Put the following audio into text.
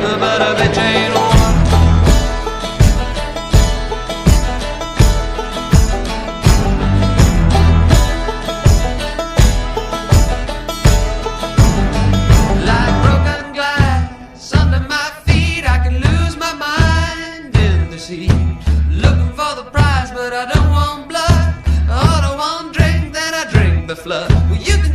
but a bitch ain't one. Like broken glass under my feet, I can lose my mind in the sea. Looking for the prize, but I don't want blood. All I want drink, then I drink the flood. Well, you can